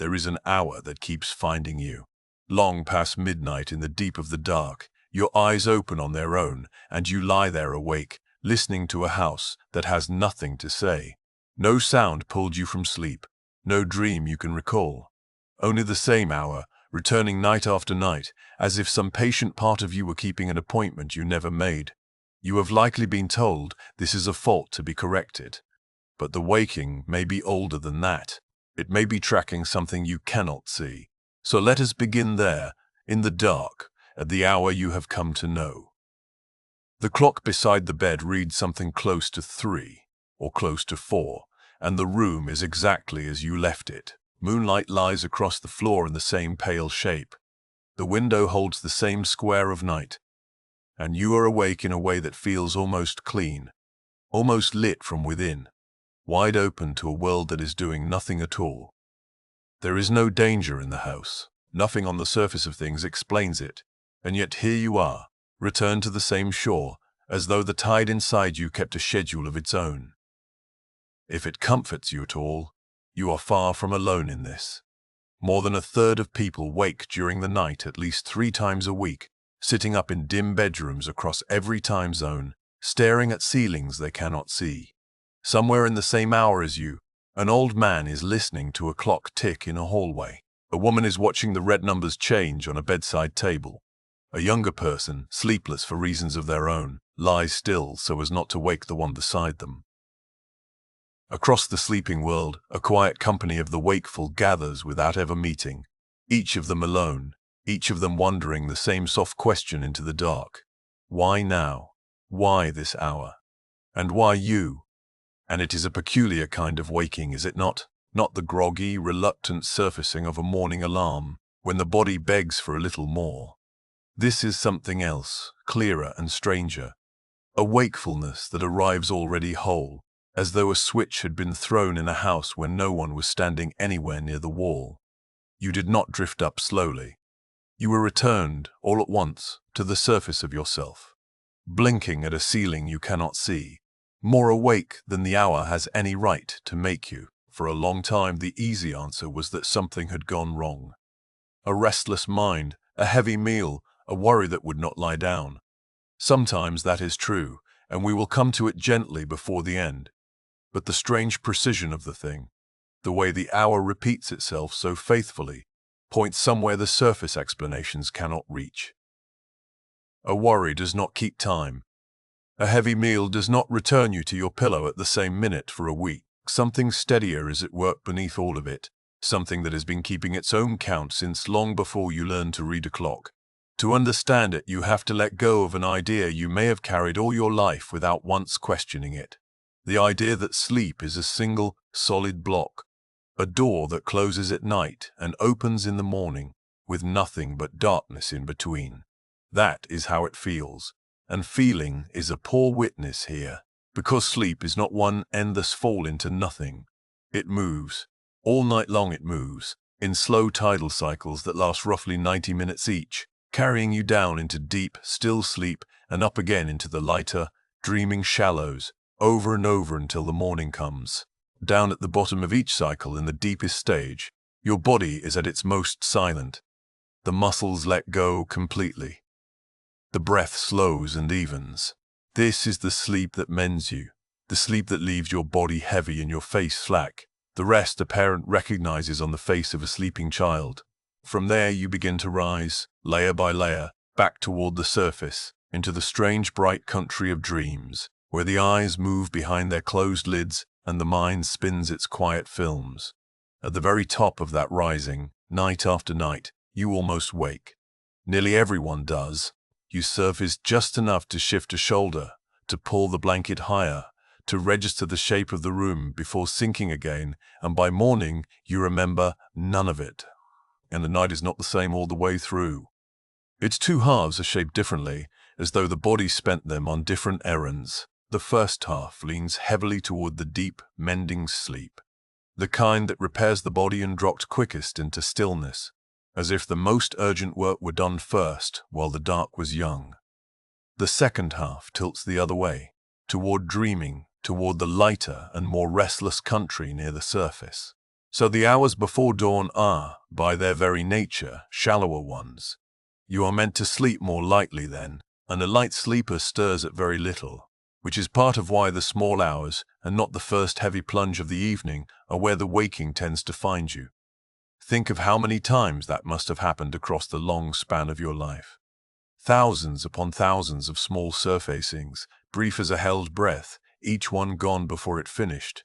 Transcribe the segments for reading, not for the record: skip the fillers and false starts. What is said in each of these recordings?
there is an hour that keeps finding you. Long past midnight in the deep of the dark, your eyes open on their own, and you lie there awake, listening to a house that has nothing to say. No sound pulled you from sleep, no dream you can recall. Only the same hour, returning night after night, as if some patient part of you were keeping an appointment you never made. You have likely been told this is a fault to be corrected. But the waking may be older than that. It may be tracking something you cannot see. So let us begin there, in the dark, at the hour you have come to know. The clock beside the bed reads something close to 3, or close to 4, and the room is exactly as you left it. Moonlight lies across the floor in the same pale shape. The window holds the same square of night, and you are awake in a way that feels almost clean, almost lit from within, wide open to a world that is doing nothing at all. There is no danger in the house. Nothing on the surface of things explains it, and yet here you are, returned to the same shore, as though the tide inside you kept a schedule of its own. If it comforts you at all, you are far from alone in this. More than a third of people wake during the night at least 3 times a week, sitting up in dim bedrooms across every time zone, staring at ceilings they cannot see. Somewhere in the same hour as you, an old man is listening to a clock tick in a hallway. A woman is watching the red numbers change on a bedside table. A younger person, sleepless for reasons of their own, lies still so as not to wake the one beside them. Across the sleeping world, a quiet company of the wakeful gathers without ever meeting, each of them alone, each of them wondering the same soft question into the dark. Why now? Why this hour? And why you? And it is a peculiar kind of waking, is it not? Not the groggy, reluctant surfacing of a morning alarm, when the body begs for a little more. This is something else, clearer and stranger. A wakefulness that arrives already whole, as though a switch had been thrown in a house when no one was standing anywhere near the wall. You did not drift up slowly. You were returned, all at once, to the surface of yourself, blinking at a ceiling you cannot see, more awake than the hour has any right to make you. For a long time, the easy answer was that something had gone wrong. A restless mind, a heavy meal, a worry that would not lie down. Sometimes that is true, and we will come to it gently before the end. But the strange precision of the thing, the way the hour repeats itself so faithfully, points somewhere the surface explanations cannot reach. A worry does not keep time. A heavy meal does not return you to your pillow at the same minute for a week. Something steadier is at work beneath all of it, something that has been keeping its own count since long before you learned to read a clock. To understand it, you have to let go of an idea you may have carried all your life without once questioning it. The idea that sleep is a single, solid block, a door that closes at night and opens in the morning, with nothing but darkness in between. That is how it feels, and feeling is a poor witness here, because sleep is not one endless fall into nothing. It moves. All night long it moves, in slow tidal cycles that last roughly 90 minutes each, carrying you down into deep, still sleep and up again into the lighter, dreaming shallows, over and over until the morning comes. Down at the bottom of each cycle, in the deepest stage, your body is at its most silent. The muscles let go completely. The breath slows and evens. This is the sleep that mends you, the sleep that leaves your body heavy and your face slack. The rest a parent recognizes on the face of a sleeping child. From there you begin to rise, layer by layer, back toward the surface, into the strange bright country of dreams, where the eyes move behind their closed lids and the mind spins its quiet films. At the very top of that rising, night after night, you almost wake. Nearly everyone does. You surface just enough to shift a shoulder, to pull the blanket higher, to register the shape of the room before sinking again, and by morning you remember none of it. And the night is not the same all the way through. Its two halves are shaped differently, as though the body spent them on different errands. The first half leans heavily toward the deep, mending sleep, the kind that repairs the body and dropped quickest into stillness, as if the most urgent work were done first while the dark was young. The second half tilts the other way, toward dreaming, toward the lighter and more restless country near the surface. So the hours before dawn are, by their very nature, shallower ones. You are meant to sleep more lightly then, and a light sleeper stirs at very little, which is part of why the small hours, and not the first heavy plunge of the evening, are where the waking tends to find you. Think of how many times that must have happened across the long span of your life. Thousands upon thousands of small surfacings, brief as a held breath, each one gone before it finished.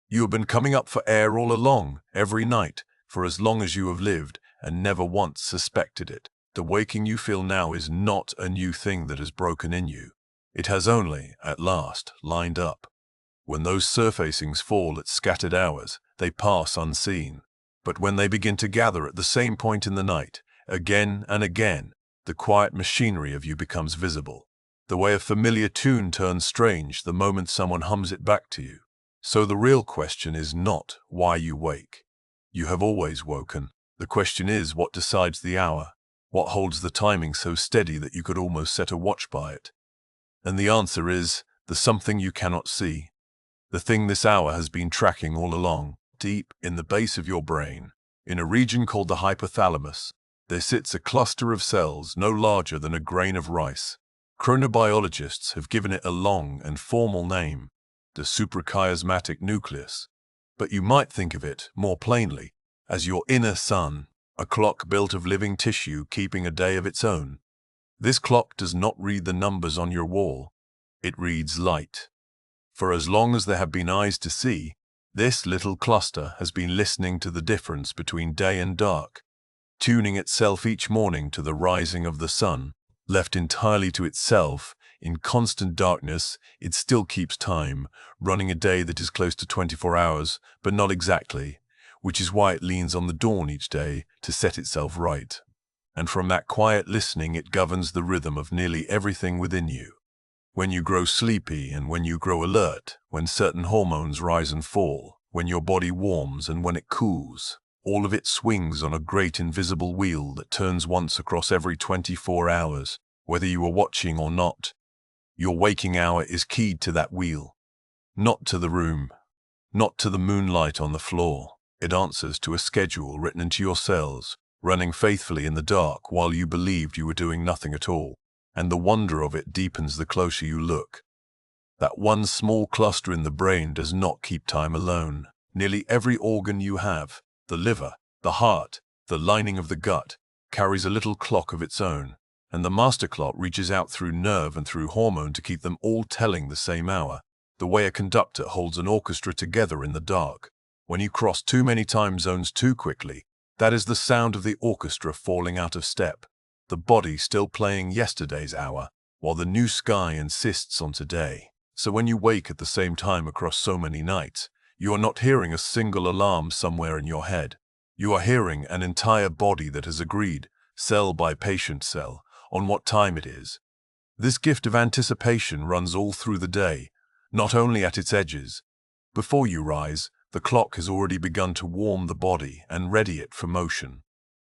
You have been coming up for air all along, every night, for as long as you have lived, and never once suspected it. The waking you feel now is not a new thing that has broken in you. It has only, at last, lined up. When those surfacings fall at scattered hours, they pass unseen. But when they begin to gather at the same point in the night, again and again, the quiet machinery of you becomes visible. The way a familiar tune turns strange the moment someone hums it back to you. So the real question is not why you wake. You have always woken. The question is what decides the hour, what holds the timing so steady that you could almost set a watch by it. And the answer is the something you cannot see. The thing this hour has been tracking all along, deep in the base of your brain, in a region called the hypothalamus, there sits a cluster of cells no larger than a grain of rice. Chronobiologists have given it a long and formal name, the suprachiasmatic nucleus. But you might think of it, more plainly, as your inner sun, a clock built of living tissue keeping a day of its own. This clock does not read the numbers on your wall. It reads light. For as long as there have been eyes to see, this little cluster has been listening to the difference between day and dark, tuning itself each morning to the rising of the sun. Left entirely to itself, in constant darkness, it still keeps time, running a day that is close to 24 hours, but not exactly, which is why it leans on the dawn each day to set itself right. And from that quiet listening it governs the rhythm of nearly everything within you. When you grow sleepy and when you grow alert, when certain hormones rise and fall, when your body warms and when it cools, all of it swings on a great invisible wheel that turns once across every 24 hours, whether you are watching or not. Your waking hour is keyed to that wheel, not to the room, not to the moonlight on the floor. It answers to a schedule written into your cells, running faithfully in the dark while you believed you were doing nothing at all. And the wonder of it deepens the closer you look. That one small cluster in the brain does not keep time alone. Nearly every organ you have, the liver, the heart, the lining of the gut, carries a little clock of its own, and the master clock reaches out through nerve and through hormone to keep them all telling the same hour, the way a conductor holds an orchestra together in the dark. When you cross too many time zones too quickly, that is the sound of the orchestra falling out of step, the body still playing yesterday's hour, while the new sky insists on today. So when you wake at the same time across so many nights, you are not hearing a single alarm somewhere in your head. You are hearing an entire body that has agreed, cell by patient cell, on what time it is. This gift of anticipation runs all through the day, not only at its edges. Before you rise, the clock has already begun to warm the body and ready it for motion.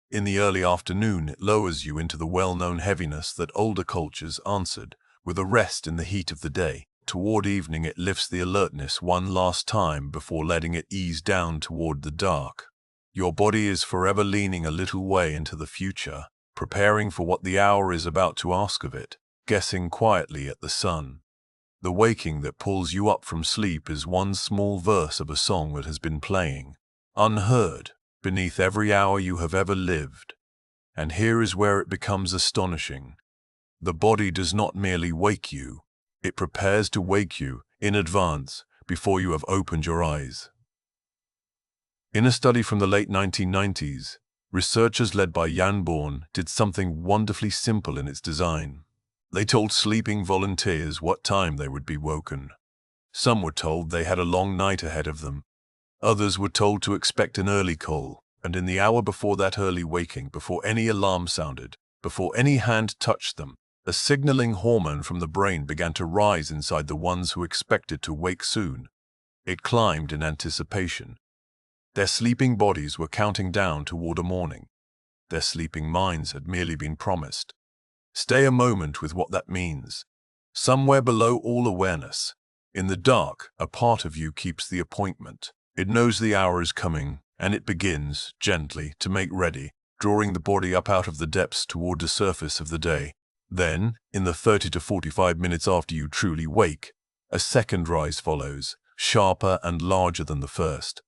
In the early afternoon, it lowers you into the well-known heaviness that older cultures answered with a rest in the heat of the day. Toward evening, it lifts the alertness one last time before letting it ease down toward the dark. Your body is forever leaning a little way into the future, preparing for what the hour is about to ask of it, guessing quietly at the sun. The waking that pulls you up from sleep is one small verse of a song that has been playing, unheard, beneath every hour you have ever lived. And here is where it becomes astonishing. The body does not merely wake you, it prepares to wake you in advance before you have opened your eyes. In a study from the late 1990s, researchers led by Jan Born did something wonderfully simple in its design. They told sleeping volunteers what time they would be woken. Some were told they had a long night ahead of them. Others were told to expect an early call, and in the hour before that early waking, before any alarm sounded, before any hand touched them, a signaling hormone from the brain began to rise inside the ones who expected to wake soon. It climbed in anticipation. Their sleeping bodies were counting down toward a morning. Their sleeping minds had merely been promised. Stay a moment with what that means. Somewhere below all awareness, in the dark, a part of you keeps the appointment. It knows the hour is coming, and it begins, gently, to make ready, drawing the body up out of the depths toward the surface of the day. Then, in the 30 to 45 minutes after you truly wake, a second rise follows, sharper and larger than the first.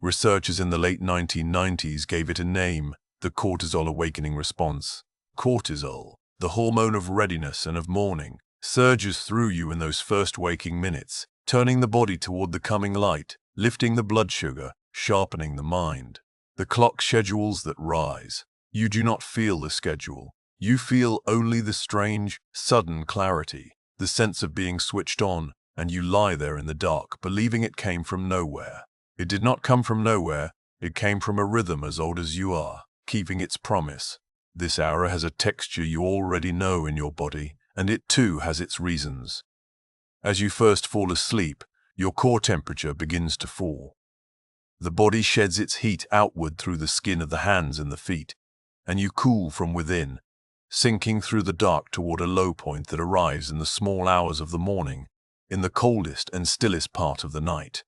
Researchers in the late 1990s gave it a name, the cortisol awakening response. Cortisol, the hormone of readiness and of morning, surges through you in those first waking minutes, turning the body toward the coming light, lifting the blood sugar, sharpening the mind. The clock schedules that rise. You do not feel the schedule. You feel only the strange, sudden clarity, the sense of being switched on, and you lie there in the dark, believing it came from nowhere. It did not come from nowhere. It came from a rhythm as old as you are, keeping its promise. This hour has a texture you already know in your body, and it too has its reasons. As you first fall asleep, your core temperature begins to fall. The body sheds its heat outward through the skin of the hands and the feet, and you cool from within, sinking through the dark toward a low point that arrives in the small hours of the morning, in the coldest and stillest part of the night.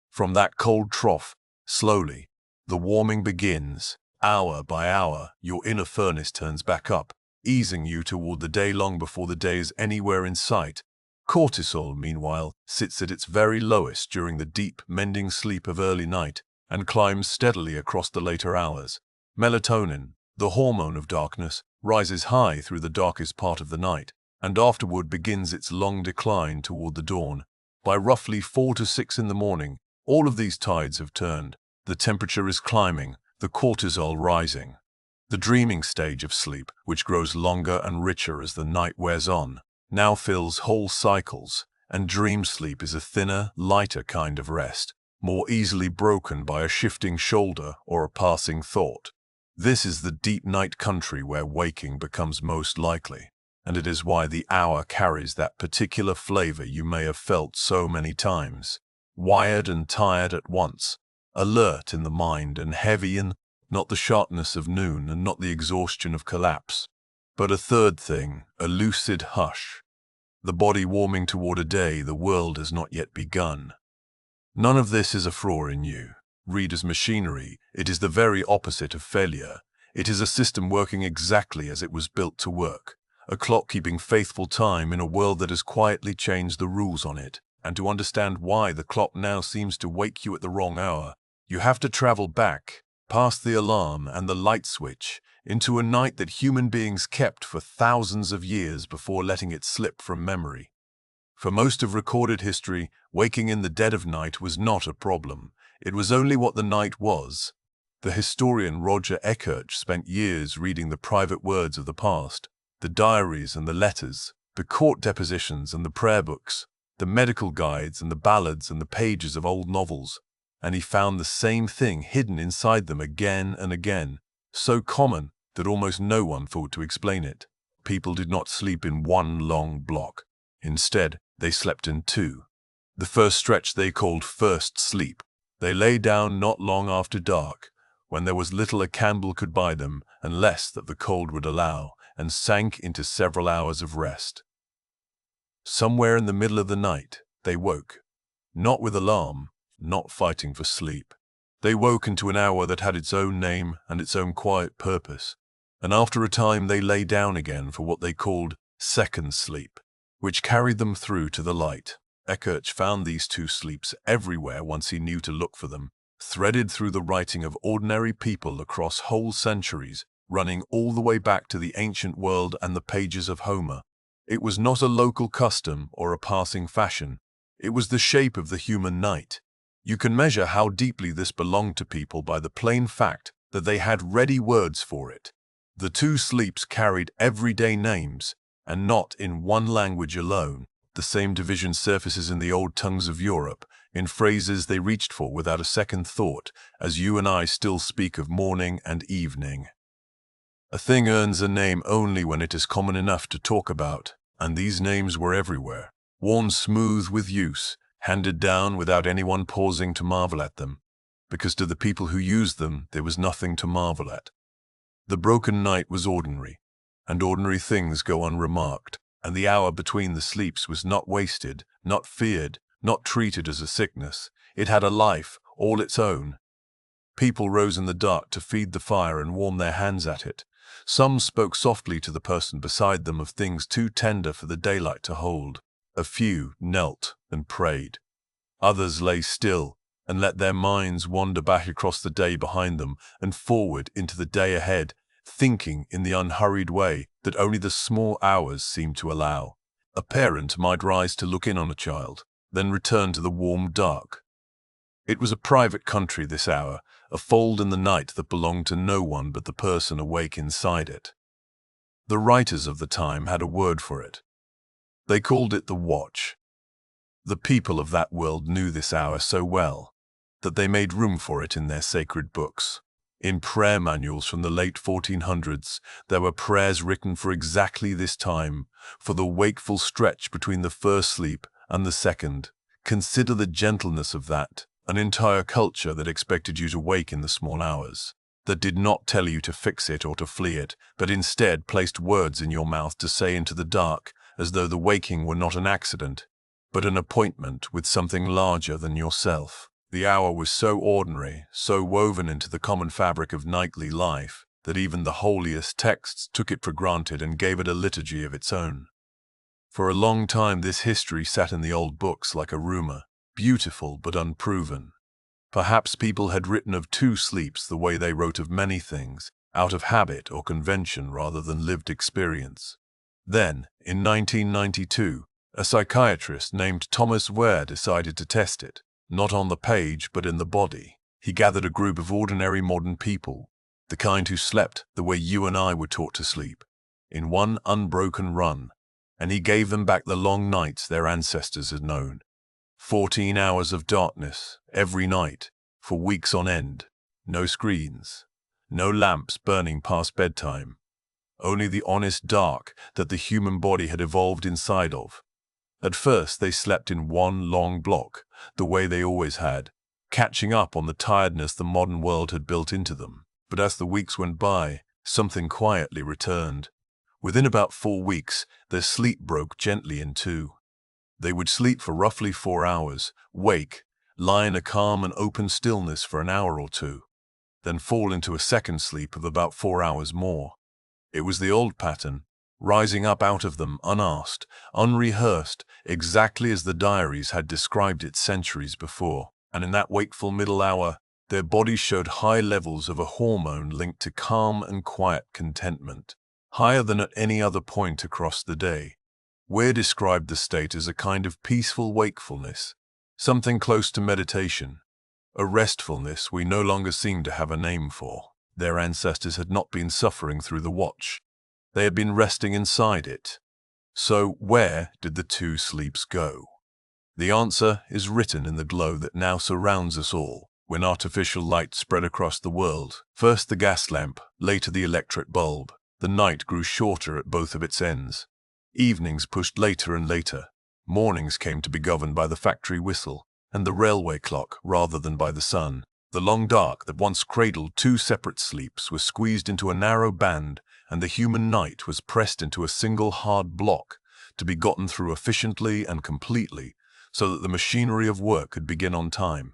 From that cold trough, slowly, the warming begins. Hour by hour, your inner furnace turns back up, easing you toward the day long before the day is anywhere in sight. Cortisol, meanwhile, sits at its very lowest during the deep, mending sleep of early night and climbs steadily across the later hours. Melatonin, the hormone of darkness, rises high through the darkest part of the night and afterward begins its long decline toward the dawn. By roughly 4 to 6 in the morning, all of these tides have turned. The temperature is climbing, the cortisol rising. The dreaming stage of sleep, which grows longer and richer as the night wears on, now fills whole cycles, and dream sleep is a thinner, lighter kind of rest, more easily broken by a shifting shoulder or a passing thought. This is the deep night country where waking becomes most likely, and it is why the hour carries that particular flavor you may have felt so many times. Wired and tired at once, alert in the mind and heavy in, not the sharpness of noon and not the exhaustion of collapse, but a third thing, a lucid hush. The body warming toward a day the world has not yet begun. None of this is a flaw in you. Read as machinery, it is the very opposite of failure. It is a system working exactly as it was built to work, a clock keeping faithful time in a world that has quietly changed the rules on it. And to understand why the clock now seems to wake you at the wrong hour, you have to travel back, past the alarm and the light switch, into a night that human beings kept for thousands of years before letting it slip from memory. For most of recorded history, waking in the dead of night was not a problem. It was only what the night was. The historian Roger Ekirch spent years reading the private words of the past, the diaries and the letters, the court depositions and the prayer books, the medical guides and the ballads and the pages of old novels, and he found the same thing hidden inside them again and again, so common that almost no one thought to explain it. People did not sleep in one long block. Instead, they slept in two. The first stretch they called first sleep. They lay down not long after dark, when there was little a candle could buy them and less that the cold would allow, and sank into several hours of rest. Somewhere in the middle of the night, they woke. Not with alarm, not fighting for sleep. They woke into an hour that had its own name and its own quiet purpose, and after a time they lay down again for what they called second sleep, which carried them through to the light. Ekirch found these two sleeps everywhere once he knew to look for them, threaded through the writing of ordinary people across whole centuries, running all the way back to the ancient world and the pages of Homer. It was not a local custom or a passing fashion. It was the shape of the human night. You can measure how deeply this belonged to people by the plain fact that they had ready words for it. The two sleeps carried everyday names, and not in one language alone. The same division surfaces in the old tongues of Europe, in phrases they reached for without a second thought, as you and I still speak of morning and evening. A thing earns a name only when it is common enough to talk about, and these names were everywhere, worn smooth with use, handed down without anyone pausing to marvel at them, because to the people who used them there was nothing to marvel at. The broken night was ordinary, and ordinary things go unremarked, and the hour between the sleeps was not wasted, not feared, not treated as a sickness. It had a life all its own. People rose in the dark to feed the fire and warm their hands at it. Some spoke softly to the person beside them of things too tender for the daylight to hold. A few knelt and prayed. Others lay still and let their minds wander back across the day behind them and forward into the day ahead, thinking in the unhurried way that only the small hours seemed to allow. A parent might rise to look in on a child, then return to the warm dark. It was a private country, this hour, a fold in the night that belonged to no one but the person awake inside it. The writers of the time had a word for it. They called it the watch. The people of that world knew this hour so well that they made room for it in their sacred books. In prayer manuals from the late 1400s, there were prayers written for exactly this time, for the wakeful stretch between the first sleep and the second. Consider the gentleness of that, an entire culture that expected you to wake in the small hours, that did not tell you to fix it or to flee it, but instead placed words in your mouth to say into the dark, as though the waking were not an accident, but an appointment with something larger than yourself. The hour was so ordinary, so woven into the common fabric of nightly life, that even the holiest texts took it for granted and gave it a liturgy of its own. For a long time this history sat in the old books like a rumor, beautiful but unproven. Perhaps people had written of two sleeps the way they wrote of many things, out of habit or convention rather than lived experience. Then, in 1992, a psychiatrist named Thomas Ware decided to test it, not on the page but in the body. He gathered a group of ordinary modern people, the kind who slept the way you and I were taught to sleep, in one unbroken run, and he gave them back the long nights their ancestors had known. 14 hours of darkness every night, for weeks on end. No screens, no lamps burning past bedtime. Only the honest dark that the human body had evolved inside of. At first they slept in one long block, the way they always had, catching up on the tiredness the modern world had built into them. But as the weeks went by, something quietly returned. Within about 4 weeks, their sleep broke gently in two. They would sleep for roughly 4 hours, wake, lie in a calm and open stillness for an hour or two, then fall into a second sleep of about 4 hours more. It was the old pattern, rising up out of them unasked, unrehearsed, exactly as the diaries had described it centuries before. And in that wakeful middle hour, their bodies showed high levels of a hormone linked to calm and quiet contentment, higher than at any other point across the day. Ware described the state as a kind of peaceful wakefulness, something close to meditation, a restfulness we no longer seem to have a name for. Their ancestors had not been suffering through the watch. They had been resting inside it. So where did the two sleeps go? The answer is written in the glow that now surrounds us all, when artificial light spread across the world. First the gas lamp, later the electric bulb. The night grew shorter at both of its ends. Evenings pushed later and later. Mornings came to be governed by the factory whistle and the railway clock rather than by the sun. The long dark that once cradled two separate sleeps was squeezed into a narrow band, and the human night was pressed into a single hard block to be gotten through efficiently and completely so that the machinery of work could begin on time.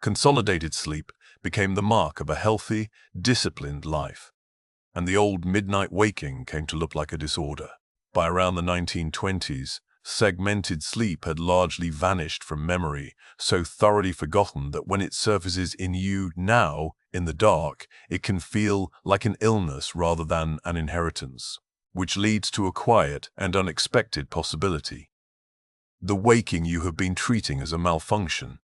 Consolidated sleep became the mark of a healthy, disciplined life, and the old midnight waking came to look like a disorder. By around the 1920s, segmented sleep had largely vanished from memory, so thoroughly forgotten that when it surfaces in you now, in the dark, it can feel like an illness rather than an inheritance, which leads to a quiet and unexpected possibility. The waking you have been treating as a malfunction,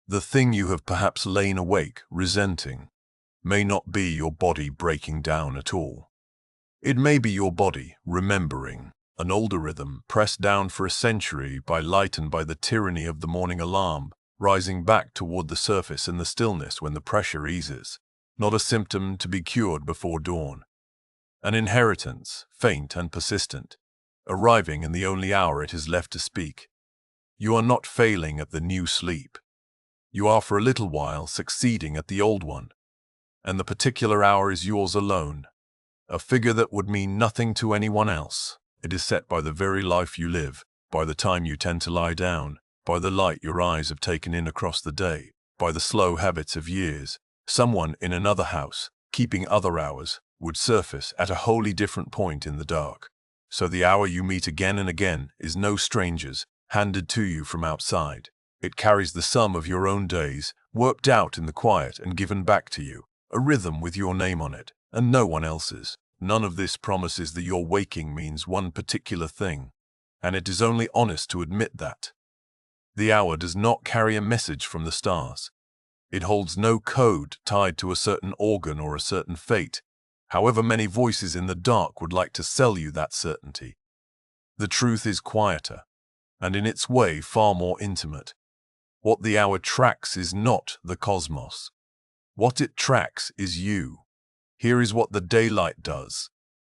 the thing you have perhaps lain awake resenting, may not be your body breaking down at all. It may be your body remembering an older rhythm pressed down for a century by light and by the tyranny of the morning alarm, rising back toward the surface in the stillness when the pressure eases, not a symptom to be cured before dawn. An inheritance, faint and persistent, arriving in the only hour it is left to speak. You are not failing at the new sleep. You are for a little while succeeding at the old one, and the particular hour is yours alone, a figure that would mean nothing to anyone else. It is set by the very life you live, by the time you tend to lie down, by the light your eyes have taken in across the day, by the slow habits of years, Someone in another house, keeping other hours, would surface at a wholly different point in the dark. So the hour you meet again and again is no stranger's, handed to you from outside. It carries the sum of your own days, worked out in the quiet and given back to you, a rhythm with your name on it, and no one else's. None of this promises that your waking means one particular thing, and it is only honest to admit that. The hour does not carry a message from the stars. It holds no code tied to a certain organ or a certain fate, however many voices in the dark would like to sell you that certainty. The truth is quieter, and in its way far more intimate. What the hour tracks is not the cosmos. What it tracks is you. Here is what the daylight does.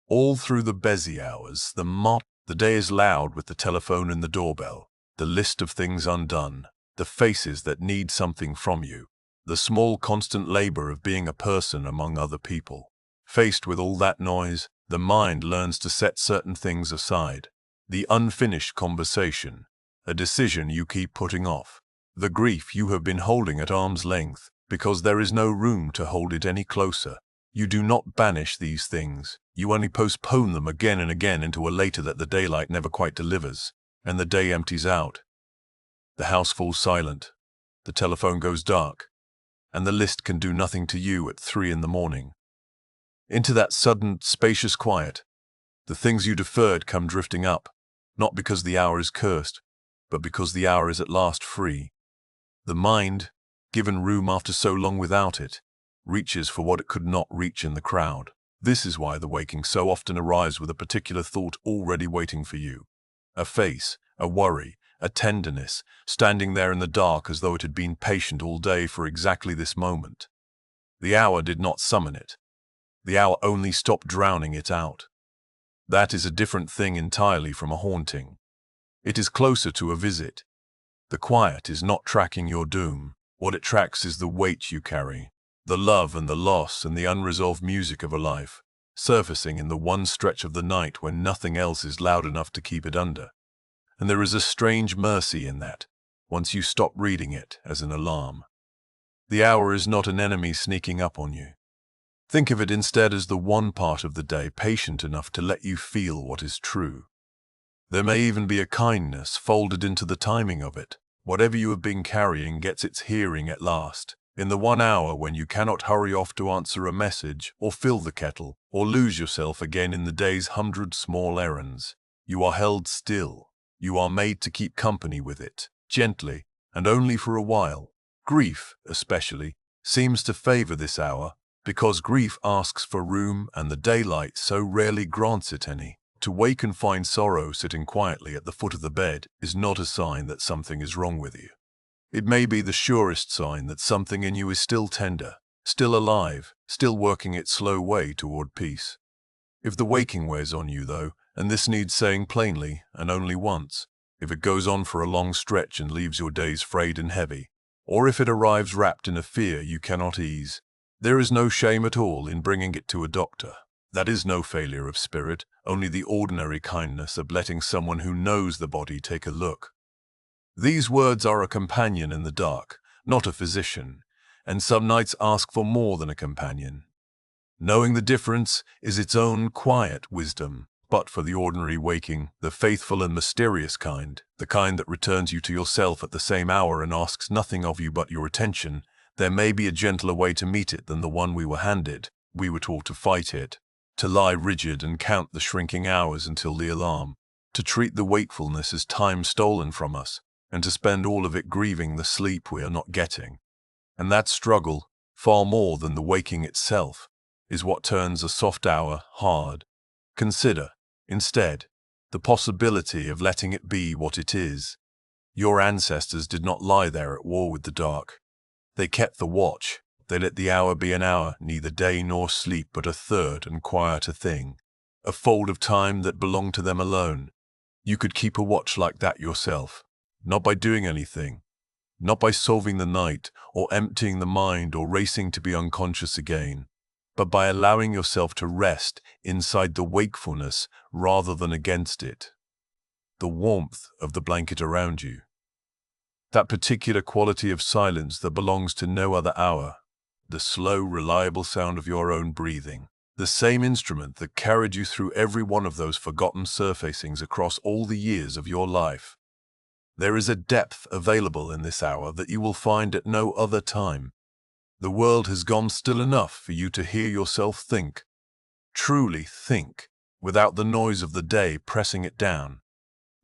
All through the busy hours, the day is loud with the telephone and the doorbell, the list of things undone, the faces that need something from you, the small constant labor of being a person among other people. Faced with all that noise, the mind learns to set certain things aside. The unfinished conversation, a decision you keep putting off, the grief you have been holding at arm's length, because there is no room to hold it any closer. You do not banish these things. You only postpone them again and again into a later that the daylight never quite delivers, and the day empties out. The house falls silent, the telephone goes dark, and the list can do nothing to you at 3 in the morning. Into that sudden, spacious quiet, the things you deferred come drifting up, not because the hour is cursed, but because the hour is at last free. The mind, given room after so long without it, reaches for what it could not reach in the crowd. This is why the waking so often arrives with a particular thought already waiting for you. A face, a worry, a tenderness, standing there in the dark as though it had been patient all day for exactly this moment. The hour did not summon it. The hour only stopped drowning it out. That is a different thing entirely from a haunting. It is closer to a visit. The quiet is not tracking your doom. What it tracks is the weight you carry, the love and the loss and the unresolved music of a life, surfacing in the one stretch of the night when nothing else is loud enough to keep it under. And there is a strange mercy in that, once you stop reading it as an alarm. The hour is not an enemy sneaking up on you. Think of it instead as the one part of the day patient enough to let you feel what is true. There may even be a kindness folded into the timing of it. Whatever you have been carrying gets its hearing at last. In the 1 hour when you cannot hurry off to answer a message, or fill the kettle, or lose yourself again in the day's 100 small errands, you are held still. You are made to keep company with it, gently, and only for a while. Grief, especially, seems to favor this hour, because grief asks for room and the daylight so rarely grants it any. To wake and find sorrow sitting quietly at the foot of the bed is not a sign that something is wrong with you. It may be the surest sign that something in you is still tender, still alive, still working its slow way toward peace. If the waking wears on you, though, and this needs saying plainly, and only once, if it goes on for a long stretch and leaves your days frayed and heavy, or if it arrives wrapped in a fear you cannot ease, there is no shame at all in bringing it to a doctor. That is no failure of spirit, only the ordinary kindness of letting someone who knows the body take a look. These words are a companion in the dark, not a physician, and some nights ask for more than a companion. Knowing the difference is its own quiet wisdom, but for the ordinary waking, the faithful and mysterious kind, the kind that returns you to yourself at the same hour and asks nothing of you but your attention, there may be a gentler way to meet it than the one we were handed. We were taught to fight it, to lie rigid and count the shrinking hours until the alarm, to treat the wakefulness as time stolen from us, and to spend all of it grieving the sleep we are not getting. And that struggle, far more than the waking itself, is what turns a soft hour hard. Consider, instead, the possibility of letting it be what it is. Your ancestors did not lie there at war with the dark. They kept the watch. They let the hour be an hour, neither day nor sleep, but a third and quieter thing, a fold of time that belonged to them alone. You could keep a watch like that yourself, not by doing anything, not by solving the night, or emptying the mind, or racing to be unconscious again, but by allowing yourself to rest inside the wakefulness rather than against it. The warmth of the blanket around you. That particular quality of silence that belongs to no other hour. the slow, reliable sound of your own breathing. The same instrument that carried you through every one of those forgotten surfacings across all the years of your life. There is a depth available in this hour that you will find at no other time. The world has gone still enough for you to hear yourself think, truly think, without the noise of the day pressing it down.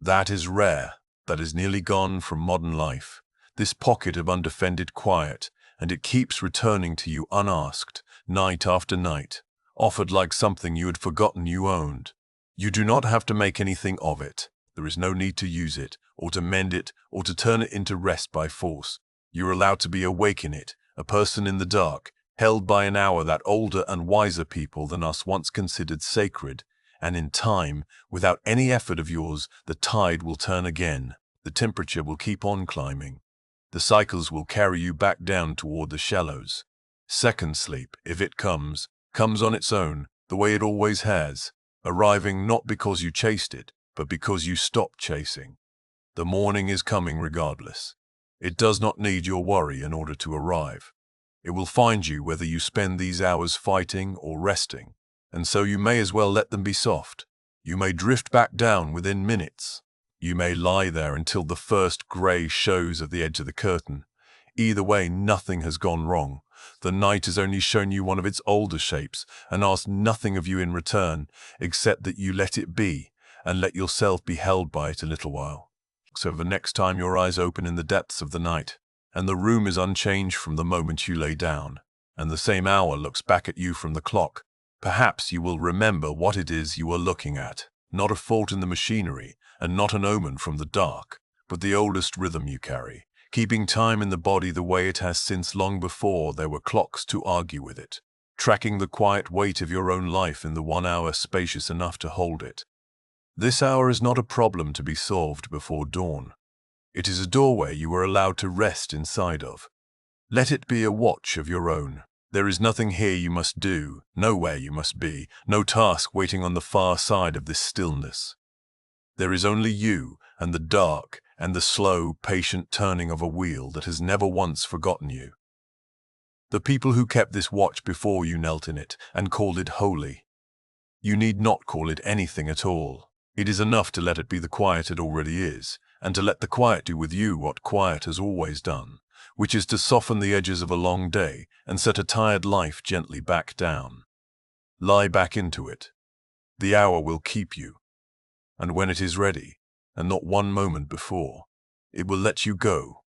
That is rare, that is nearly gone from modern life, this pocket of undefended quiet, and it keeps returning to you unasked, night after night, offered like something you had forgotten you owned. You do not have to make anything of it. There is no need to use it, or to mend it, or to turn it into rest by force. You are allowed to be awake in it, a person in the dark, held by an hour that older and wiser people than us once considered sacred, and in time, without any effort of yours, the tide will turn again. The temperature will keep on climbing. The cycles will carry you back down toward the shallows. Second sleep, if it comes on its own, the way it always has, arriving not because you chased it, but because you stopped chasing. The morning is coming regardless. It does not need your worry in order to arrive. It will find you whether you spend these hours fighting or resting, and so you may as well let them be soft. You may drift back down within minutes. You may lie there until the first gray shows at the edge of the curtain. Either way, nothing has gone wrong. The night has only shown you one of its older shapes and asked nothing of you in return, except that you let it be and let yourself be held by it a little while. So the next time your eyes open in the depths of the night, and the room is unchanged from the moment you lay down, and the same hour looks back at you from the clock, perhaps you will remember what it is you are looking at. Not a fault in the machinery, and not an omen from the dark, but the oldest rhythm you carry, keeping time in the body the way it has since long before there were clocks to argue with it, tracking the quiet weight of your own life in the 1 hour spacious enough to hold it. This hour is not a problem to be solved before dawn. It is a doorway you are allowed to rest inside of. Let it be a watch of your own. There is nothing here you must do, nowhere you must be, no task waiting on the far side of this stillness. There is only you and the dark and the slow, patient turning of a wheel that has never once forgotten you. The people who kept this watch before you knelt in it and called it holy. You need not call it anything at all. It is enough to let it be the quiet it already is, and to let the quiet do with you what quiet has always done, which is to soften the edges of a long day and set a tired life gently back down. Lie back into it. The hour will keep you. And when it is ready, and not one moment before, it will let you go.